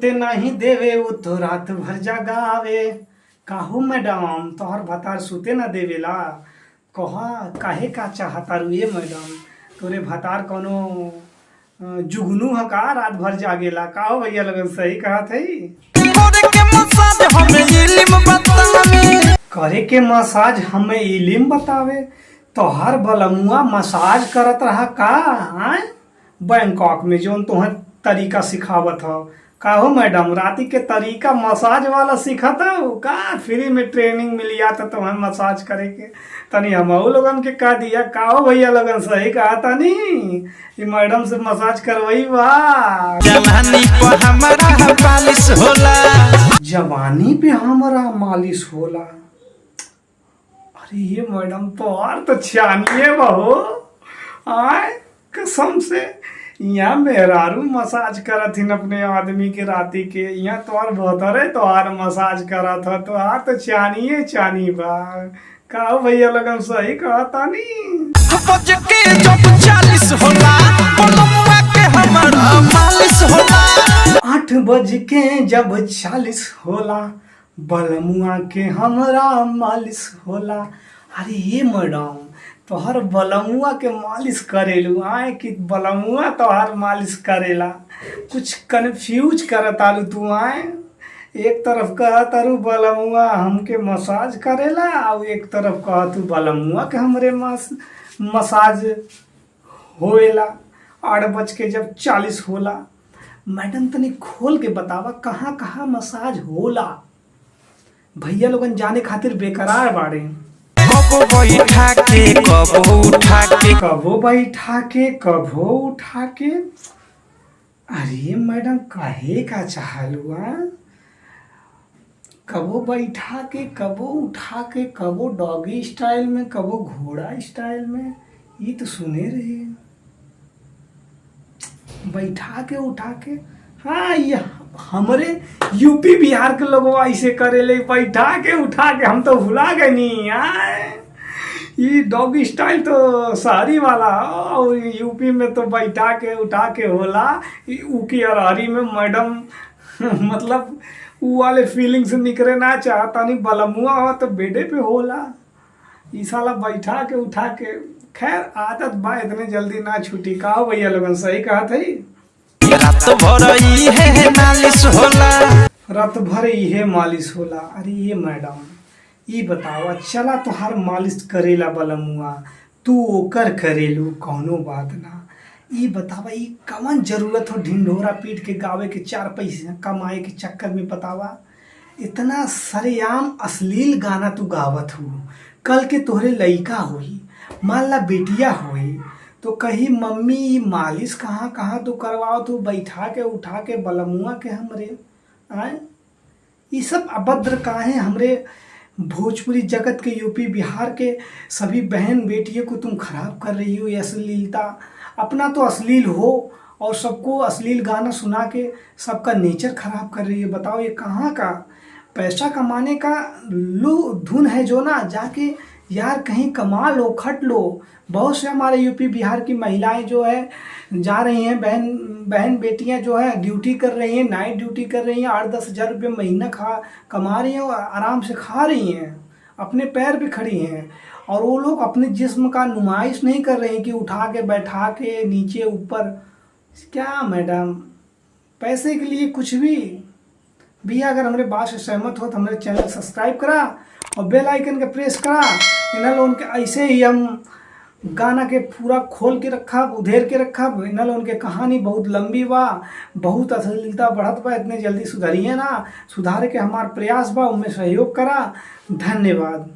सुते नहीं देवे वो तो रात भर जगावे। काहू मैडम तोहर भतार सुते न देवेला? कहा काहे का चाहता रुए मैडम? तोरे भतार कोनो जुगनू ह का रात भर जागेला? का हो भैया लगन सही कहा थी। करे के मसाज हमें इलिम बतावे। तोहर बलमुआ मसाज करत रहा का? आय बैंकॉक में जोन तोहर तरीका सिखावत हो। का हो मैडम राती के तरीका मसाज वाला सिखत हो का? फ्री में ट्रेनिंग मिल जाता तुम्हें मसाज करे के। तनी हम लोगन के का दिया? का हो भैया लगन सही कहा तनी ये मैडम से मसाज करवाई बा। जवानी पे हमारा मालिश होला। जवानी पे हमारा मालिश होला। अरे ये मैडम तो और तो छानिए बहो। आय कसम से यहाँ मेहरारू मसाज करत हिन अपने आदमी के राती के। यहाँ तो और बेहतर है तोहार मसाज करत ह तो हार तो चानिए चानी बा। का हो भैया लगन सही कहा तानी। बज के जब 40 होला बलमुआ के हमारा मालिश होला। 8 बज के जब 40 होला बलमुआ के हमरा मालिश होला। अरे ये मैडम तोहर बलमुआ के मालिश करेलू आए कि बलमुआ तोहर मालिश करेला? कुछ कन्फ्यूज करतालू तू आए। एक तरफ कहा तारू बलमुआ हमके मसाज करेला और एक तरफ कहा तू बलमुआ के हमरे मसाज होएला। 8 बज के जब 40 होला मैडम तनी खोल के बतावा कहाँ कहाँ मसाज होला? भैया लोगन जाने खातिर बेकरार बाड़े। कबो बैठा के कबो उठा के, कबो बैठा के कबो उठा के। अरे मैडम काहे का चाहलू? कबो बैठा के कबो उठा के, कबो डॉगी स्टाइल में कबो घोड़ा स्टाइल में। ये तो सुने रहे बैठा के उठा के। हाँ ये हमारे यूपी बिहार के लोग ऐसे करेले बैठा के उठा के। हम तो भुला गए नहीं यार। ये डॉगी स्टाइल तो शहरी वाला और यूपी में तो बैठा के उठा के होला। ऊकी अरहरी में मैडम मतलब वो वाले फीलिंग से निकले ना चाहता नहीं। बलमुआ हो तो बेडे पे होला। ई साला बैठा के उठा के। खैर आदत बा इतने जल्दी ना छूटी। का हो भैया लोगन सही कहा थी। रात भर इहे मालिश होला। रात भर इहे मालिश होला। अरे ये मैडम ये बतावा चला तोहार मालिश करेला बलमुआ तू ओकर करेलू कौनो बात ना। ये बतावा ये कवन जरूरत हो ढिंढोरा पीट के गावे के 4 पैसे कमाए के चक्कर में? बतावा इतना सरेआम अश्लील गाना तू गावत हो। कल के तोहरे लइका होई मान ला बेटिया होई तो कही मम्मी मालिश कहाँ कहाँ तो करवाओ तू बैठा के उठा के बलमुआ के हमरे। आए ये सब अभद्र काहे हमरे भोजपुरी जगत के यूपी बिहार के सभी बहन बेटियों को तुम खराब कर रही हो। ये अश्लीलता अपना तो अश्लील हो और सबको अश्लील गाना सुना के सबका नेचर खराब कर रही है। बताओ ये कहाँ का पैसा कमाने का धुन है जो ना? जाके यार कहीं कमा लो खट लो। बहुत से हमारे यूपी बिहार की महिलाएं जो है जा रही हैं बहन बेटियां जो है ड्यूटी कर रही हैं नाइट ड्यूटी कर रही हैं 8-10 हज़ार रुपये महीना कमा रही हैं और आराम से खा रही हैं अपने पैर पे खड़ी हैं। और वो लोग अपने जिस्म का नुमाइश नहीं कर रहे हैं कि उठा के बैठा के नीचे ऊपर। क्या मैडम पैसे के लिए कुछ भी। भैया अगर हमारे बात से सहमत हो तो हमारे चैनल सब्सक्राइब करा और बेल आइकन के प्रेस करा। इन्हें लोगों के ऐसे ही हम गाना के पूरा खोल के रखा उधेर के रखा। इन्हें लोगों के कहानी बहुत लंबी बा बहुत अश्लीलता बढ़त बा। इतने जल्दी सुधरिए ना। सुधारे के हमार प्रयास बा उनमें सहयोग करा। धन्यवाद।